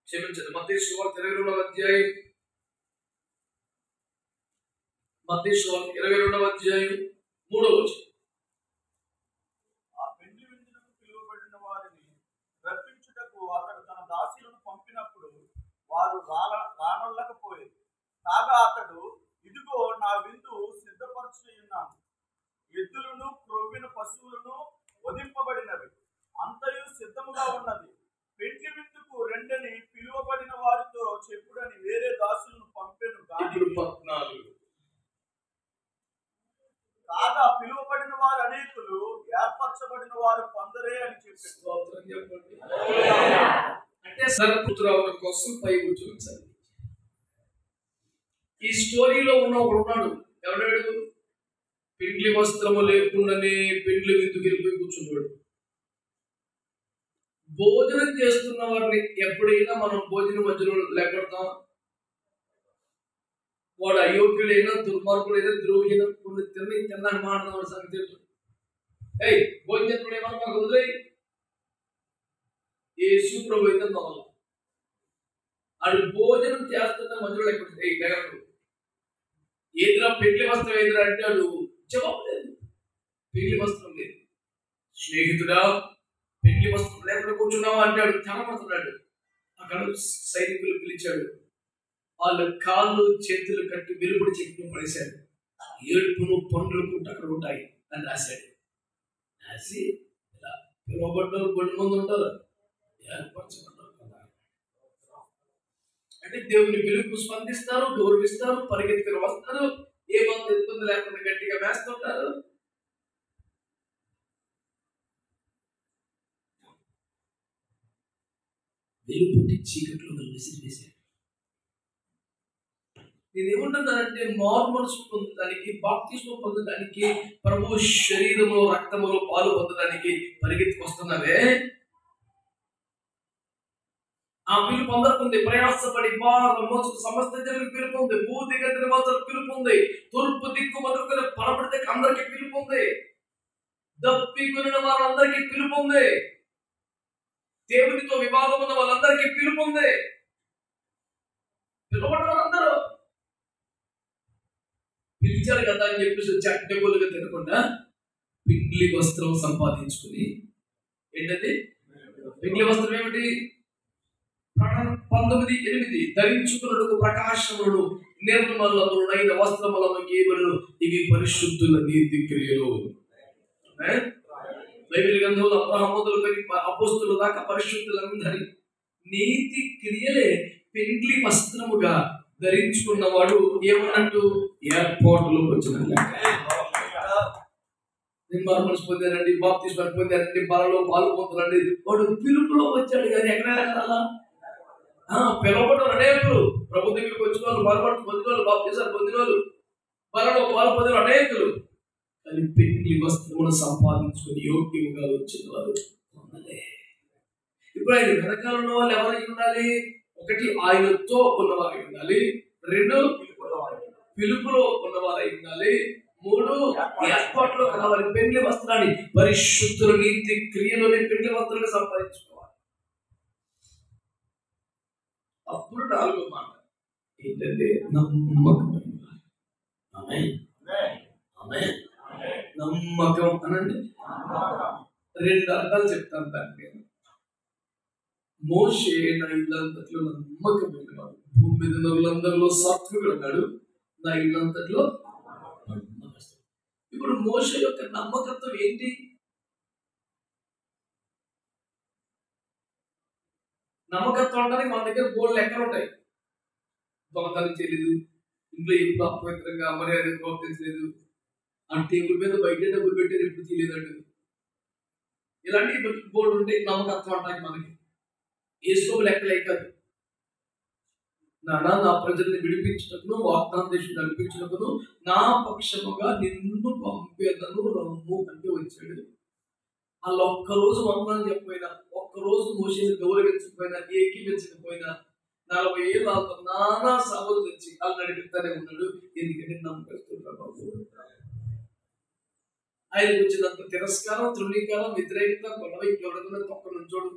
Speaker 1: క్షమించండి, మత్తయి సువార్త 22వ అధ్యాయం, మత్తయి సువార్త 22వ అధ్యాయం 3వ వచనం.
Speaker 3: ఆ పెండ్లి విందుకు పిలువబడిన వారిని రప్పించుటకు అతడు తన దాసులను పంపినప్పుడు వారు రానొల్లకపోయేది. కాగా అతడు, ఇదిగో నా విందు సిద్ధపరచి ఉన్నాను, ఎద్దులను క్రొవ్విన పశువులను వధింపబడినవి, అంతయు సిద్ధముగా ఉన్నది, పెండ్లి విందుకు రెండని పిలువబడిన వారితో చెప్పుడని వేరే దాసులను పంపెను. కాగా పిలువబడిన వారు అనేకులు, ఏర్పరచబడిన వారు కొందరే అని చెప్పారు.
Speaker 1: అంటే సర్పుత్రాల కోసం పై కూర్చోండి. ఈ స్టోరీలో ఉన్న ఒకడు ఉన్నాడు. ఎవడాడు? పెండ్లి వస్త్రము లేకుండానే పెండ్లి విందుకు వెళ్ళిపోయి కూర్చున్నాడు. భోజనం చేస్తున్న వారిని ఎప్పుడైనా మనం భోజనం మధ్యలో లేకపోతాం. వాడు అయోగ్యుడైనా, దుర్మార్గుడైనా, ద్రోహిన కొన్ని తిన్నాను మాట్లాడదాం సంగతి. భోజనం చేస్తున్నా మాకు వదిలేయి. యేసు ప్రభు అయితే నవ్వాలి. ఆడు భోజనం చేస్తున్న మధ్యలో లేకపోతే ఏదిరా పెళ్లి వస్త్రం ఏదిరా అంటే వాడు జవాబు లేదు. పెళ్లి వస్త్రం లేదు. స్నేహితుడా, పెళ్లి వస్త్రం లేకుండా కూర్చున్నావా అంటే వాడు కనపడుతున్నాడు. అక్కడ సైనికులు పిలిచాడు. వాళ్ళ కాళ్ళు చేతులు కట్టి వెలుపడి చెక్కి పడేశాడు. ఏడుపును పండ్లు అక్కడ ఉంటాయి అని రాశాడు. రాసి ఇలా పిలువబడ్డలు కొన్ని మంది ఉంటారు, ఏర్పరచబడ్డారు కదా. అంటే దేవుని పిలుపుకు స్పందిస్తారు, గౌరవిస్తారు, పరిగెత్తుకుని వస్తారు, ఏమంత ఇబ్బంది లేకుండా గట్టిగా వేస్తుంటారు. వెలుపుటి చీకట్లో విసిరివేశాడు. నేనేమంటున్నానంటే మారు మనసు పొందడానికి, బాప్తిస్మం పొందడానికి, ప్రభు శరీరములో రక్తములో పాలు పొందడానికి పరిగెత్తుకొస్తున్నావే, ఆ పిలుపు అందరికి ప్రయాసపడి సమస్త జనులకు పిలుపు ఉంది. భూతి గతి నివాసులకు పిలుపు ఉంది. తూర్పు దిక్కు మొదలుకొని పరపడితే అందరికి పిలుపు ఉంది. దప్పి కొనిన వారందరికీ పిలుపు ఉంది. దేవునితో వివాదం ఉన్న వాళ్ళందరికీ పిలుపు ఉంది. పిలువబడ్డ వారందరూ పిలిచారు కదా అని చెప్పేసి చట్టబులుగా తినకుండా పింగ్లి వస్త్రం సంపాదించుకుని, ఏంటది పింగ్లి వస్త్రం ఏమిటి? 19:8 ధరించుకున్నకు ప్రకాశములను నిర్మలములైన వస్త్రములను కేవలం ఇవి పరిశుద్ధుల నీతి క్రియలు. బైబిల్ గ్రంథంలో అబ్రహాము మొదలుకొని అపోస్తుల దాకా పరిశుద్ధులందరి నీతి క్రియలే పెండ్లి వస్త్రముగా ధరించుకున్నవాడు ఏమన్నట్టు? ఏర్పాటులోకి వచ్చిన నిర్మాణం పొందారండి, బాప్తిస్మం పొందారండి, బలలో పాలు పొందారండి. వాడు పిలుపులో వచ్చాడు కానీ ఎక్కడ వెళ్ళాలా? పిలవబడ్డ అనేకులు, ప్రభు దగ్గరికి వచ్చిన వాళ్ళు, బలపడు పొందిన వాళ్ళు, బాప్తిస్మం పొందిన వాళ్ళు, బలలో పాలు పొందిన అనేకులు. కానీ పెండ్లి వస్త్రమును సంపాదించుకుని యోగ్యంగా వచ్చిన వారు పొందలే. ఇప్పుడు ఆయన వెనకాల ఉన్న వాళ్ళు ఎవరై ఉండాలి? ఒకటి ఆయనతో ఉన్నవారై ఉండాలి, 2 పిలుపులో ఉన్నవారై ఉండాలి, 3 ఏర్పాట్లో కావాలి. పెండ్లి వస్త్రాన్ని పరిశుద్ధుల నీతి క్రియలోనే పెండ్లి వస్త్రాన్ని సంపాదించుకోవాలి. అప్పుడు 4వ మాట ఏంటంటే నమ్మకం. నమ్మకం అనండి. 2 అర్థాలు చెప్తాను దానికి. మోషే నా ఇల్లంతట్లో నమ్మకమైన వాడు. భూమి మీద నరులందరిలో సాత్వికుడు అన్నాడు, నా ఇల్లంతట్లో. ఇప్పుడు మోషే యొక్క నమ్మకత్వం ఏంటి? నమ్మకత్వం అంటే మన దగ్గర బోర్డు లెక్కలు ఉంటాయి. దొంగతనం చేయలేదు, ఇంట్లో ఎప్పుడు అపవిత్రంగా అమర్యాద ప్రవర్తించలేదు, ఆ టేబుల్ మీద బయట డబ్బులు పెట్టేది ఎప్పుడు తీయలేదండి. ఇలాంటి బోర్డు ఉంటాయి నమ్మకత్వం అంటానికి. మనకి యేసు లెక్కలే కాదు. నా ప్రజల్ని విడిపించుటకును, వాగ్దాన దేశం నడిపించుటకును నా పక్షముగా నిన్ను పంపేదను రమ్ము అంటే వచ్చాడు. వాళ్ళు ఒక్కరోజు వందనాలు చెప్పకపోయినా, ఒక్కరోజు మోషేని గౌరవించకపోయినా, ఏకీపించకపోయినా 40 ఏళ్ళు వాళ్ళతో నానా సభలు తెచ్చి వాళ్ళు నడిపిస్తానే ఉన్నాడు. ఎందుకంటే నమ్మకస్తున్నారు బాబు. ఆయన వచ్చినంత తిరస్కారం, తృణీకారం, వ్యతిరేకత, గొడవ ఇంకెవడకుండా తొక్క నుంచోడు.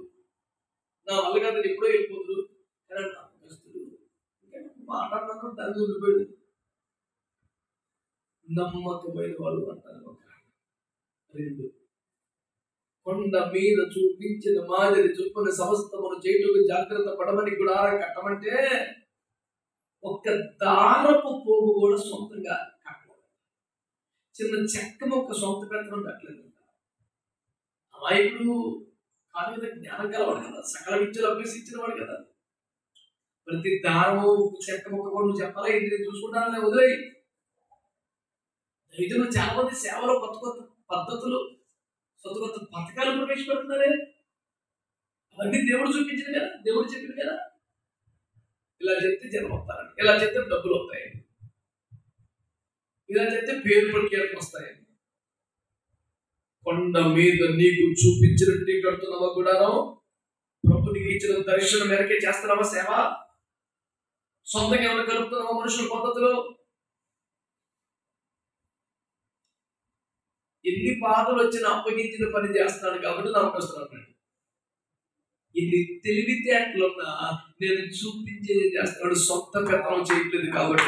Speaker 1: నా వల్ల కదా ఎప్పుడో వెళ్ళిపోతుడు. కానీ నమ్మకస్తుడు మాట్లాడినప్పుడు దాన్ని వదిలిపోయాడు. నమ్మకమైన వాడు అంటారు. 2 కొండ మీద చూపించిన మాదిరి చొప్పున సమస్తమును చేయుటకు జాగ్రత్త పడమని గుడారం కట్టమంటే ఒక్క దారపు పోగు కూడా సొంతంగా కట్టలేదు. చిన్న చెక్క మొక్క సొంత పెత్తనం పెట్టలేదు. అమాయకుడు కాని మీద జ్ఞానం కలవాడు కదా, సకల విద్యలు అభ్యసించిన వాడు కదా. ప్రతి దారము చెక్క మొక్క కూడా నువ్వు చెప్పాలా ఏంటి? చూసుకుంటానని వదిలేయి. రైతులు చాలా మంది సేవలో కొత్త కొత్త పద్ధతులు, కొత్త కొత్త పథకాలు ప్రవేశపెడుతున్నారే. అవన్నీ దేవుడు చూపించిన కదా, దేవుడు చెప్పింది కదా. ఇలా చెప్తే జనం వస్తారని, ఇలా చెప్తే డబ్బులు వస్తాయని, ఇలా చెప్తే పేరు ప్రఖ్యాతులు వస్తాయని. కొండ మీద నీకు చూపించినట్టు కడుతున్నావా గుడారం? ప్రభు నీకు ఇచ్చిన దర్శనం మేరకే చేస్తున్నావా సేవ? సొంతంగా ఏమైనా కలుపుతున్నావా మనుషుల పద్ధతిలో? ఎన్ని బాధలు వచ్చినా అప్పగించిన పని చేస్తున్నాడు కాబట్టి నమ్మకస్తున్నాడు. ఎన్ని తెలివితేటలున్నా నేను చూపించేది చేస్తున్నాడు, సొంత పెత్తనం చేయట్లేదు కాబట్టి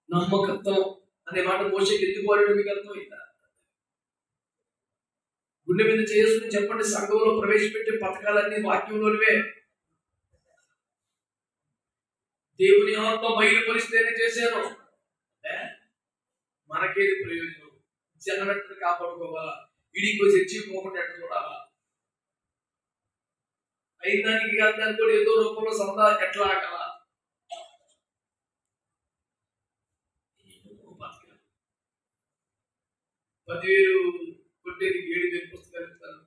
Speaker 1: నమ్మకత్వం అనే మాట మోషేకి ఎందుకు వాడాడు మీకు అర్థమైందా? గుండె మీద చేసుకుని చెప్పండి, సంఘంలో ప్రవేశపెట్టే పథకాలన్నీ వాక్యంలోనివే. దేవుని ఆత్మ బయలుపరిస్తేనే చేశాను. మనకేది ప్రయోజనం? జనరెట్ని కాపాడుకోవాలా? ఇడికి చచ్చిపోకుండా ఎట్లా చూడాలా? అయిన దానికి కాదు దానికి కూడా ఏదో రూపంలో సందా ఎట్లా ఆగాల? 10,000 కొట్టేది 7,000 పుస్తకాలు ఇస్తారు,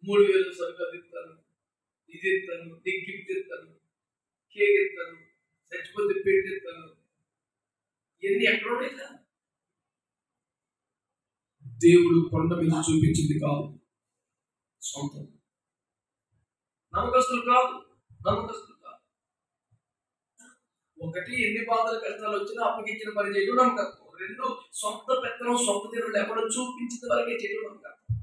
Speaker 1: 3,000 సరుకులు ఇస్తారు, ఇది ఇస్తారు, గిఫ్ట్ ఇస్తారు, కేక్ ఇస్తారు, చచ్చిపోతే పెట్టి ఇస్తారు. ఇవన్నీ ఎక్కడ ఉన్నాయి? దేవుడు కొండ మీద చూపించింది కాదు, సొంతం. నమ్మకస్తులు కాదు, నమ్మకస్తులు కాదు. ఒకటి, ఎన్ని బాధలు కష్టాలు వచ్చినా అప్పగించిన పని చేయడం నమ్మకత్వం. 2, సొంత పెత్తనం సొంత దేవుడు ఎక్కడో చూపించిన వరకే చేయడం నమ్మకత్వం.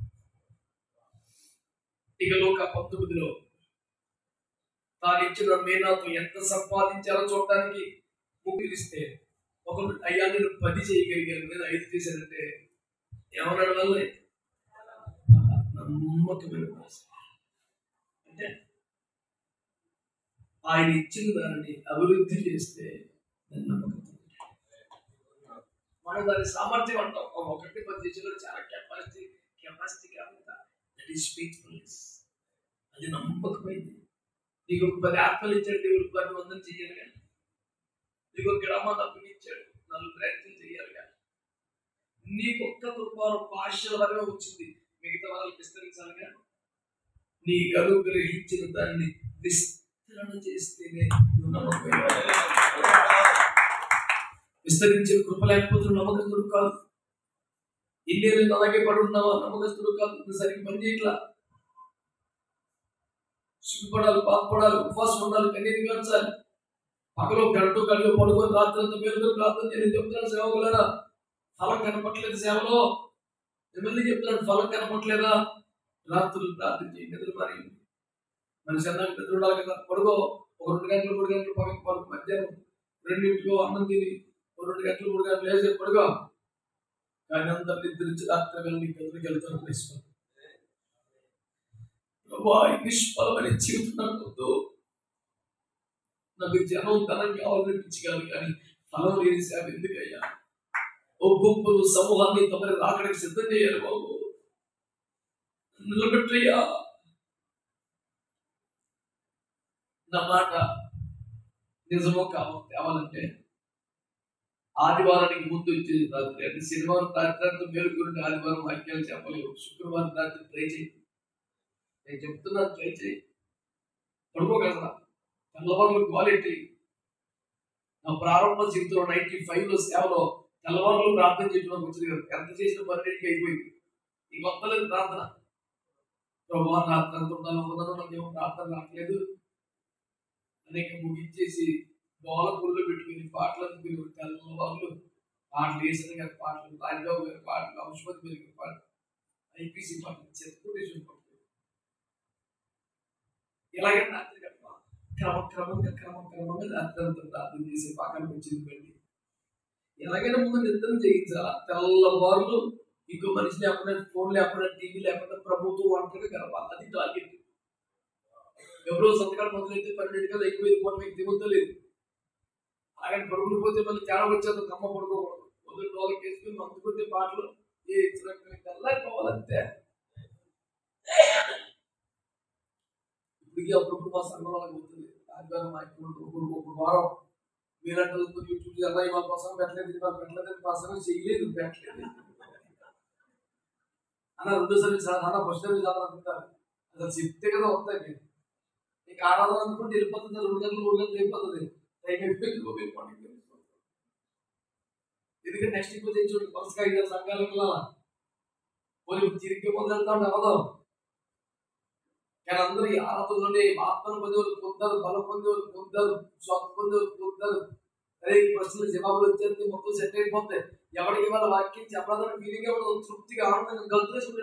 Speaker 1: ఇక లోక 19లో తాను ఇచ్చిన మేనాతో ఎంత సంపాదించాలో చూడటానికి ముగిలిస్తే ఒకరు అయ్యా నేను 10 చేయగలిగాను, నేను 5 చేశానంటే ఏమన్నాడు? వల్ల నమ్మకమైన అంటే ఆయన ఇచ్చిన దానిని అభివృద్ధి చేస్తే నమ్మకం. మనం దాని సామర్థ్యం అంటాం. 1, 10 చేసిన చాలా కెపాసిటీ కాకుండా దట్ ఈస్ ఫెయిత్ఫుల్నెస్. అది నమ్మకమైంది. నీకు 10 ఆత్మలు ఇచ్చాడు దేవుడు, 10 మందిని చెయ్యాలి కానీ. నీకు గ్రామాన్ని అప్పగించాడు, 4 ప్రయత్నం చెయ్యాలి కానీ. నీకు ఒక్క కృపారం భాషల వరకే వచ్చింది, మిగతా వాళ్ళకి విస్తరించాలి కానీ. నీకు అనుగ్రహించిన దాన్ని విస్తరణ చేస్తేనే నువ్వు నమ్మకమైన. విస్తరించిన కృప లేకపోతే నమ్మకస్తుడు కాదు. ఇల్లు అలాగే పడి ఉన్నావా? నమ్మకస్తుడు కాదు. నువ్వు సరిగ్గా పని చేయట్లా. సిగ్గుపడాలి, బాధపడాలి, ఉపవాసం ఉండాలి, కన్నీరు కార్చాలి. పగలు గంటతో కలిగి పడుకొని రాత్రి అంతా మేలుకొని ప్రార్థన చేయాలి. చెప్తున్నాను సేవకులారా, ఫలం కనపట్లేదు సేవలో. ఎమ్మెల్యే చెప్తున్నాడు, ఫలం కనపట్లేదా? రాత్రులు ప్రార్థన చేయండి, నిద్ర మరి మనిషి అన్నాక నిద్ర ఉండాలి కదా. పడుకో, 2 గంటలు 3 గంటలు పడుకో. మధ్యాహ్నం 2 అన్నం తిని 2 గంటలు 3 గంటలు లేచి పడుకో. కానీ అంతా నిద్రించి రాత్రి వెళ్ళి నీకు ఎదురుకి వెళ్తాను. నిష్ఫలమైన జీవితం నాకు నాకు జనం ధనం కావాలనిపించగలరు కానీ ఫలం లేని సేవ ఎందుకయ్యా? ఓ గుంపులు సమూహాన్ని తమరి రాకడానికి సిద్ధం చేయాలి బాబు. నిలబెట్టయ్యా. నా మాట నిజమో కావాలంటే ఆదివారానికి ముందు వచ్చేది రాత్రి అంటే శనివారం రాత్రి మేలుకొని ఆదివారం వాక్యాలు చెప్పలేవు. శుక్రవారం రాత్రి ట్రై చేయి. నేను చెప్తున్నాను, ట్రై చేయి. పడుకోగలరా? తెల్లవారులు క్వాలిటీ. నా ప్రారంభ జీవితంలో 95లో సేవలో తెల్లవారులు ప్రార్థన చేయడం వచ్చింది కదా. ఎంత చేసిన 12కి అయిపోయింది. ఈ కొత్తలేదు ప్రార్థన. ప్రభావ రాత్రి అంత ఉండాలనుకున్నాను, నాకేమో ప్రార్థన రావట్లేదు. అనేక ముగించేసి డోల పుల్లు పెట్టుకుని పాటలు అందుకుని తెల్లవారులు పాటలు వేసిన గారి పాటలు, రాజబాబు గారి పాటలు, అంశుమతి గారి పాటలు, ఐపీసీ పాటలు, చెప్పుకుంటే పాటలు. ఇలాగే రాత్రి క్రమంగా రాత్రి అంతా ప్రార్థన చేసి పాకం వచ్చింది పెట్టి ఎలాగైనా ముందు నిద్ర చేయించాలా. తెల్లవారులు ఇంకో మనిషి లేకుండా, ఫోన్ లేకుండా, టీవీ లేకుండా ప్రభుత్వం ఒంటరిగా గడపాలి. అది టార్గెట్. ఎవరో సంతకాలు మొదలైతే 12 గంటలు అయిపోయింది, పూట వ్యక్తి లేదు. అలాగని పడుకుని పోతే మళ్ళీ తేడా వచ్చేది, కమ్మ పడుకోకూడదు. మొదలు డోలకి వేసుకుని అందుకుంటే పాటలు ఏ తెల్లారిపోవాలంతే. ఇప్పటికీ అప్పుడప్పుడు మా సంఘం వాళ్ళకి అవుతుంది. ఆదివారం ఒక వారం మీరంటూ యూట్యూబ్ అలా ఇవాళ ప్రసంగం పెట్టలేదు ప్రసంగం చేయలేదు, పెట్టలేదు అన్న. 2 సర్వీస్ అన్న, ఫస్ట్ సర్వీస్ అనుకుంటారు. అసలు చెప్తే కదా వస్తాయి. మీరు నీకు ఆరాధన అనుకుంటే వెళ్ళిపోతుంది. 2 గంటలు 3 గంటలు వెళ్ళిపోతుంది. టైం అయిపోయింది. ఎందుకంటే నెక్స్ట్ ఇంకో చూడండి, వరుసగా 5 సంఘాలకు వెళ్ళాలా. పోనీ తిరిగి మొదలెడతా అవ్వదు. కానీ అందరూ ఈ ఆరాధనలోనే ఆత్మను పొందేవాళ్ళు పొందారు, బలం పొందేవాళ్ళు పొందారు, స్వత పొందేవాళ్ళు పొందారు. అదే ఈ ప్రశ్నలు జవాబులు వచ్చేది మొత్తం సెట్ అయిపోతాయి. ఎవరికి వాళ్ళ వాక్యం చెప్పాలని ఫీలింగ్ ఎవరు తృప్తిగా ఆనందంగా గంతులేసుకుని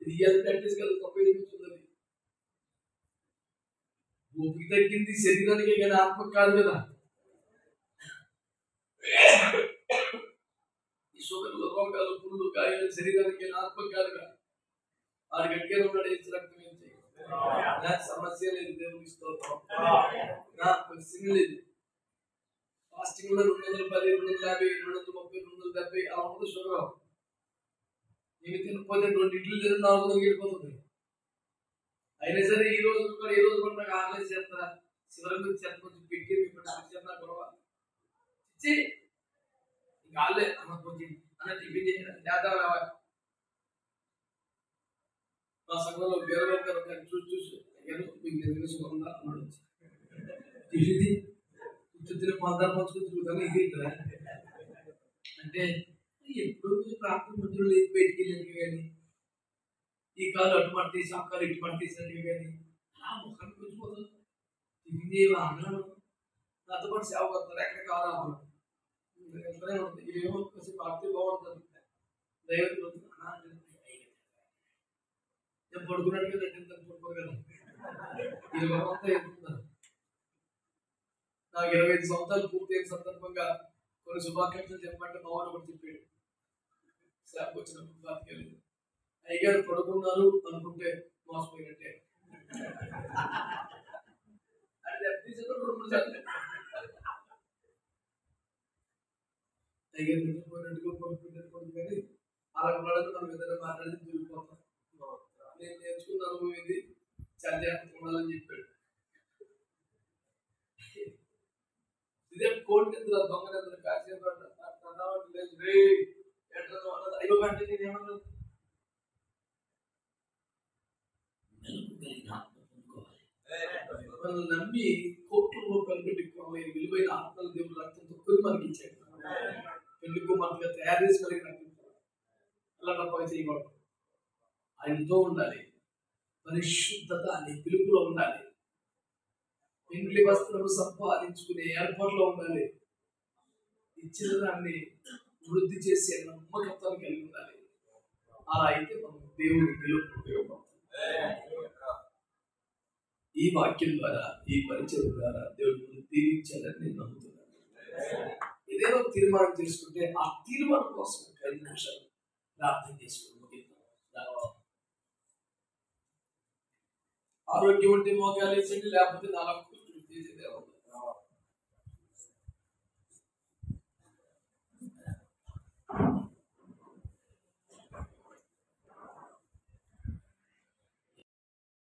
Speaker 1: ఇది ప్రాక్టీస్ కాదు, తప్ప ఏమిస్తుంది. ఊపిరి తగ్గింది శరీరానికే కానీ ఆత్మకు కాదు కదా. ఈ షుగర్లు, రోగాలు, పుళ్ళు, గాయాలు శరీరానికి ఆత్మకు కాదు కదా. 6 గంటకే ఉన్నాడు రక్తం ఏం చేయాలి. సమస్య లేదు, దేవునికి స్తోత్రం. క్వశ్చన్ లేదు. ఫాస్టింగ్ లో 210, 250, 230, 270 అలా ఉంటుంది షుగర్. ఇవి తినకపోతే 2 ఇడ్లు తిని 4 వెళ్ళిపోతుంది. అయినా సరే ఈ రోజు కూడా నాకు ఆన్లైన్ చేస్తారా, చివరికి వచ్చి కొంచెం పెట్టి చెప్పిన గొడవ ఇచ్చి కాలే అన్న కొంచెం అన్న టిఫిన్ చేద్దాం. మా సంఘంలో వేరే చూసి మీకు నిజంగా సుఖం ఉందా అన్నాడు. టిఫిన్ తిని పందాలు పంచుకుని చూద్దాం ఇది అంటే ఎప్పుడు ప్రార్థన మధ్యలో లేదు, బయటికి వెళ్ళినట్టు కానీ ఈ కాలు అటు పడితేసి ఆ కాలు ఇటు పడితేసినట్టు కానీ ఆ ముఖానికి వచ్చిపోతుంది. టిఫిన్ చేయాలి అన్నాను. నాతో పాటు సేవ కొడతారు, ఎక్కడ కావాలి ఎక్కడే ఉంటుంది. ఇవేమో కొంచెం పార్టీ బాగుంటుంది. దైవం నేను పడుకున్నట్టుగా నటిందని పడుకోగలను. 20 మంది ఎదుగుతున్నారు. నాకు 25 సంవత్సరాలు పూర్తయిన సందర్భంగా కొన్ని శుభాకాంక్షలు చెప్పమంటే మా వాడు ఒకటి చెప్పాడు. సేవకు వచ్చినప్పుడు బాధ్యత అయ్యగారు పడుకున్నారు అనుకుంటే మోసపోయినట్టే. అది అయ్యగారు నిద్రపోయినట్టుగా పడుకున్నట్టు కానీ అలా పడదు. మనం ఏదైనా మాట్లాడితే తిరిగిపోతాం. నేను నేర్చుకున్న అనుభవం ఇది, చాలా జాగ్రత్తగా ఉండాలని చెప్పాడు. ఇదే కోడి నిద్ర, దొంగ నిద్ర, కాసేపు అయ్యో అంటే నేను ఏమన్నా మనల్ని నమ్మి కోట్ల రూపాయలు పెట్టి విలువైన ఆత్మల దేవుడు రక్తంతో కొని మనకి ఇచ్చాడు. పెళ్లి కుమార్తెగా తయారు చేసి మనకి రక్షించాడు. అలా తప్ప చేయకూడదు. ఆయనతో ఉండాలి. పరిశుద్ధత అనే పిలుపులో ఉండాలి. ఇంటి వస్త్రము సంపాదించుకునే ఏర్పాట్లో ఉండాలి. ఇచ్చిన దాన్ని వృద్ధి చేసే నమ్మకత్వాన్ని కలిగి ఉండాలి. అలా అయితే మనం దేవుని పిలుపు ఉపయోగపడుతుంది. ఈ వాక్యం ద్వారా, ఈ పరిచయం ద్వారా దేవుడు దీవించాలని నేను నమ్ముతున్నాను. ఏదైనా తీర్మానం చేసుకుంటే ఆ తీర్మానం కోసం 5 నిమిషాలు ప్రార్థన చేసుకుంటాం. ఆరోగ్యం ఉంటే మోకాలు వేసండి, లేకపోతే 4 చేసేదేమో